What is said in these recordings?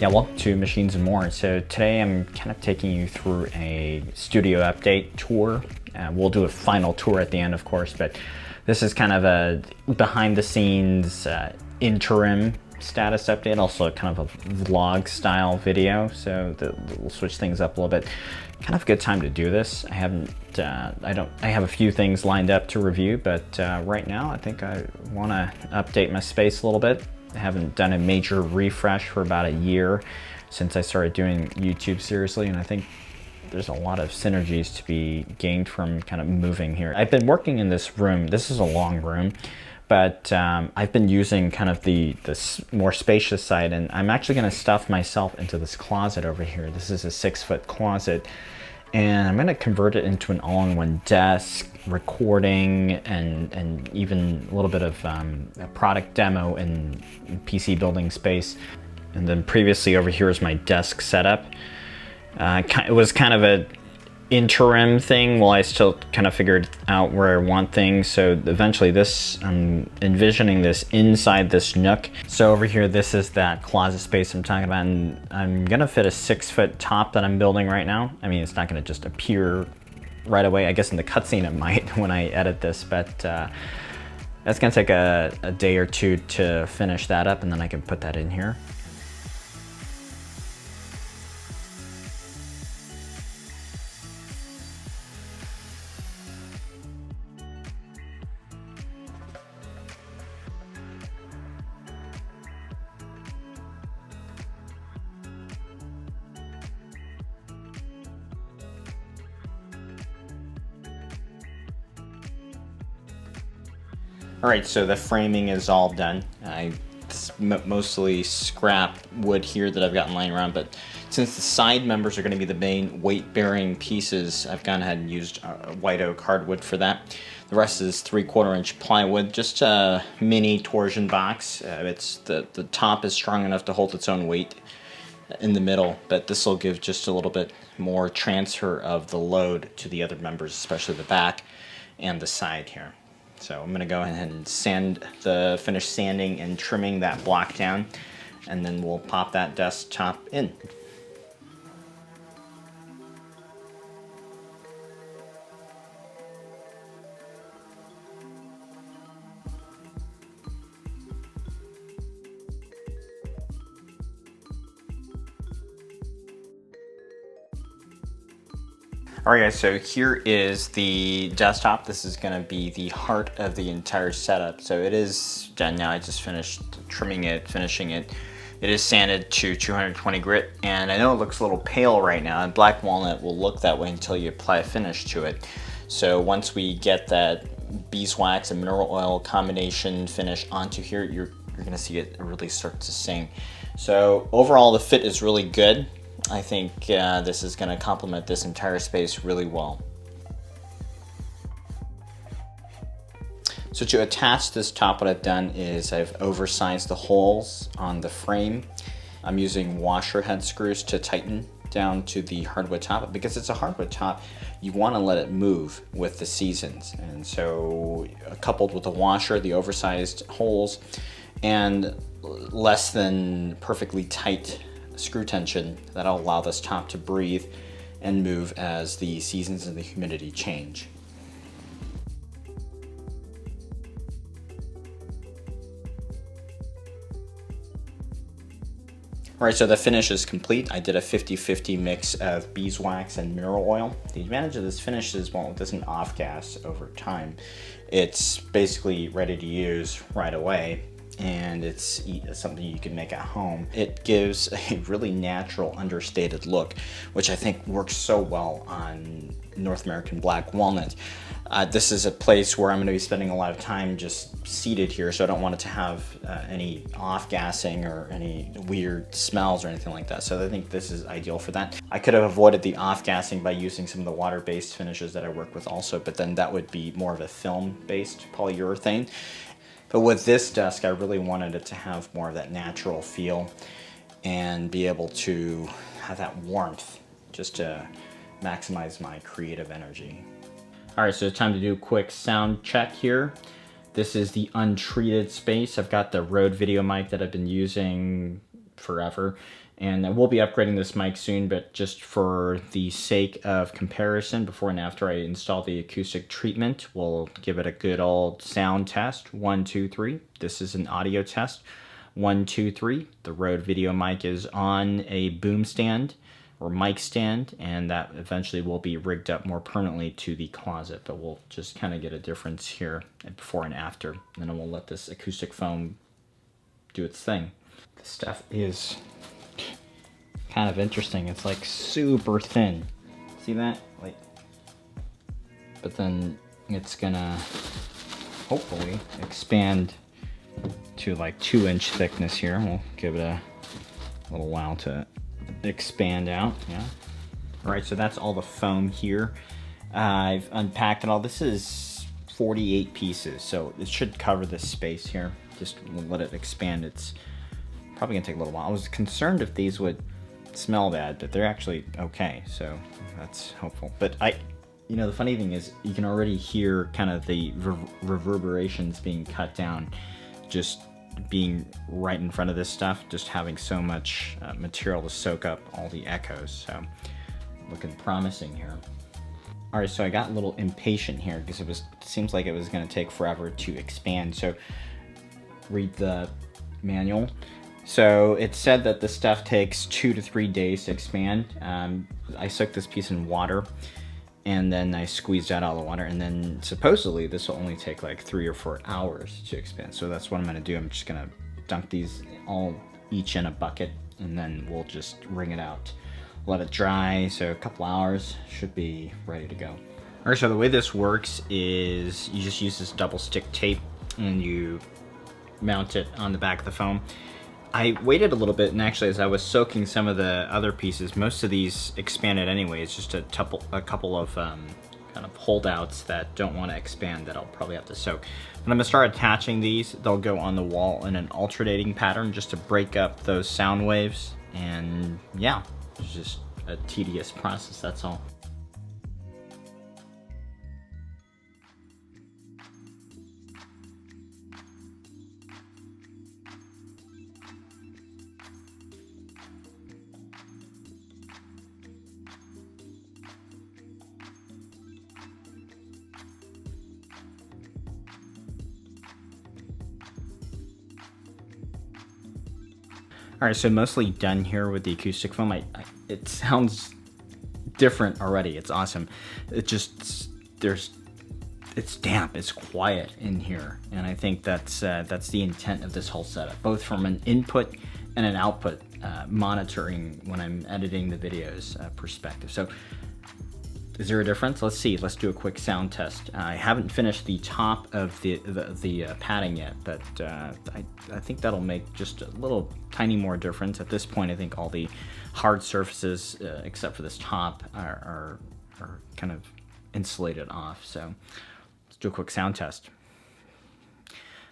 Yeah, welcome to Machines and More. So today I'm kind of taking you through a studio update tour. We'll do a final tour at the end, of course, but this is kind of a behind the scenes interim status update, also kind of a vlog style video. So we'll switch things up a little bit. Kind of a good time to do this. I have a few things lined up to review, but right now I think I want to update my space a little bit. I haven't done a major refresh for about a year since I started doing YouTube seriously, and I think there's a lot of synergies to be gained from kind of moving here. I've been working in this room. This is a long room, but I've been using kind of the more spacious side, and I'm actually going to stuff myself into this closet over here. This is a 6-foot closet, and I'm going to convert it into an all-in-one desk, recording, and even a little bit of a product demo in PC building space. And then previously over here is my desk setup. It was kind of a interim thing while I still kind of figured out where I want things. So eventually I'm envisioning this inside this nook. So over here, this is that closet space I'm talking about, and I'm gonna fit a 6-foot top that I'm building right now. I mean, it's not gonna just appear right away. I guess in the cutscene it might when I edit this, but that's gonna take a day or two to finish that up, and then I can put that in here. All right, so the framing is all done. It's mostly scrap wood here that I've gotten lying around, but since the side members are going to be the main weight-bearing pieces, I've gone ahead and used white oak hardwood for that. The rest is 3/4 inch plywood, just a mini torsion box. The top is strong enough to hold its own weight in the middle, but this will give just a little bit more transfer of the load to the other members, especially the back and the side here. So I'm gonna go ahead and finish sanding and trimming that block down, and then we'll pop that desktop in. Alright guys, so here is the desktop. This is going to be the heart of the entire setup. So it is done now. I just finished trimming it, finishing it. It is sanded to 220 grit, and I know it looks a little pale right now, and Black Walnut will look that way until you apply a finish to it. So once we get that beeswax and mineral oil combination finish onto here, you're going to see it really start to sing. So overall the fit is really good. I think this is going to complement this entire space really well. So to attach this top, what I've done is I've oversized the holes on the frame. I'm using washer head screws to tighten down to the hardwood top. Because it's a hardwood top, you want to let it move with the seasons. And so coupled with the washer, the oversized holes, and less than perfectly tight screw tension, that'll allow this top to breathe and move as the seasons and the humidity change. Alright, so the finish is complete. I did a 50-50 mix of beeswax and mineral oil. The advantage of this finish is, well, it doesn't off-gas over time. It's basically ready to use right away, and it's something you can make at home. It gives a really natural, understated look, which I think works so well on North American Black Walnut. This is a place where I'm going to be spending a lot of time just seated here, so I don't want it to have any off-gassing or any weird smells or anything like that. So I think this is ideal for that. I could have avoided the off-gassing by using some of the water-based finishes that I work with also, but then that would be more of a film-based polyurethane. But with this desk, I really wanted it to have more of that natural feel and be able to have that warmth just to maximize my creative energy. All right, so it's time to do a quick sound check here. This is the untreated space. I've got the Rode video mic that I've been using forever, And we'll be upgrading this mic soon, but just for the sake of comparison, before and after I install the acoustic treatment, we'll give it a good old sound test. 1, 2, 3. This is an audio test. 1, 2, 3. The Rode video mic is on a boom stand or mic stand, and that eventually will be rigged up more permanently to the closet, but we'll just kind of get a difference here before and after, and then we'll let this acoustic foam do its thing. This stuff is kind of interesting. It's like super thin. See that? Like, but then it's gonna hopefully expand to like 2-inch thickness here. We'll give it a little while to expand out. Yeah. All right, so that's all the foam here. I've unpacked it all. This is 48 pieces, so it should cover this space here. Just let it expand. It's probably gonna take a little while. I was concerned if these would smell bad, but they're actually okay, so that's hopeful. But you know, the funny thing is you can already hear kind of the reverberations being cut down, just being right in front of this stuff, just having so much material to soak up all the echoes. So looking promising here. All right, so I got a little impatient here because it seems like it was going to take forever to expand. So read the manual. So it said that the stuff takes 2 to 3 days to expand. I soaked this piece in water, and then I squeezed out all the water, and then supposedly this will only take like 3 or 4 hours to expand. So that's what I'm gonna do. I'm just gonna dunk these all each in a bucket, and then we'll just wring it out, let it dry. So a couple hours should be ready to go. All right, so the way this works is you just use this double stick tape and you mount it on the back of the foam. I waited a little bit, and actually as I was soaking some of the other pieces, most of these expanded anyway. It's just a couple of kind of holdouts that don't want to expand that I'll probably have to soak. But I'm gonna start attaching these. They'll go on the wall in an alternating pattern just to break up those sound waves. And yeah, it's just a tedious process, that's all. All right, so mostly done here with the acoustic foam. It sounds different already. It's awesome. It just, it's damp, it's quiet in here. And I think that's the intent of this whole setup, both from an input and an output monitoring when I'm editing the videos perspective. So is there a difference? Let's see. Let's do a quick sound test. I haven't finished the top of the padding yet, but I think that'll make just a little tiny more difference. At this point, I think all the hard surfaces, except for this top, are kind of insulated off. So let's do a quick sound test.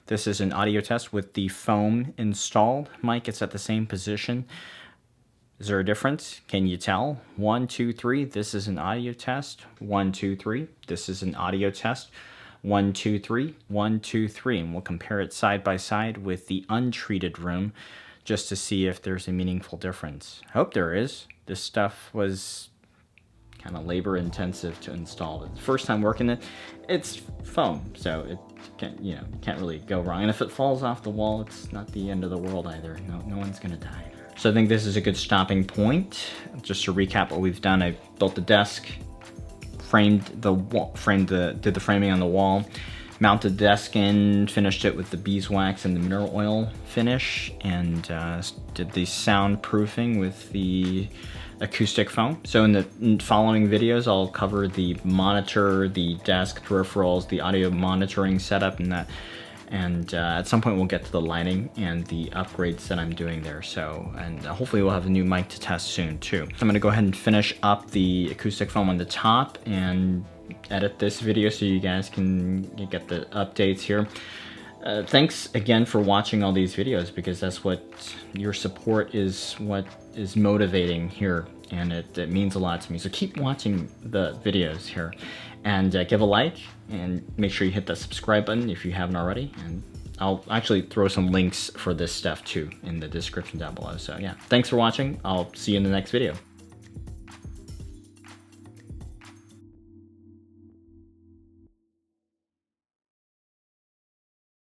This is an audio test with the foam installed. Mic, it's at the same position. Is there a difference? Can you tell? 1, 2, 3. This is an audio test. 1, 2, 3. This is an audio test. 1, 2, 3. 1, 2, 3. And we'll compare it side by side with the untreated room just to see if there's a meaningful difference. I hope there is. This stuff was kind of labor intensive to install. The first time working it, it's foam, so it can't really go wrong. And if it falls off the wall, it's not the end of the world either. No one's gonna die. So I think this is a good stopping point. Just to recap what we've done, I built the desk, framed the wall, did the framing on the wall, mounted the desk in, finished it with the beeswax and the mineral oil finish, and did the soundproofing with the acoustic foam. So in the following videos, I'll cover the monitor, the desk peripherals, the audio monitoring setup, and that. And at some point we'll get to the lighting and the upgrades that I'm doing there. So, and hopefully we'll have a new mic to test soon too. So I'm gonna go ahead and finish up the acoustic foam on the top and edit this video so you guys can get the updates here. Thanks again for watching all these videos, because that's what your support is, what is motivating here, and it means a lot to me. So keep watching the videos here, and give a like, and make sure you hit that subscribe button if you haven't already, and I'll actually throw some links for this stuff too in the description down below. So yeah, thanks for watching. I'll see you in the next video.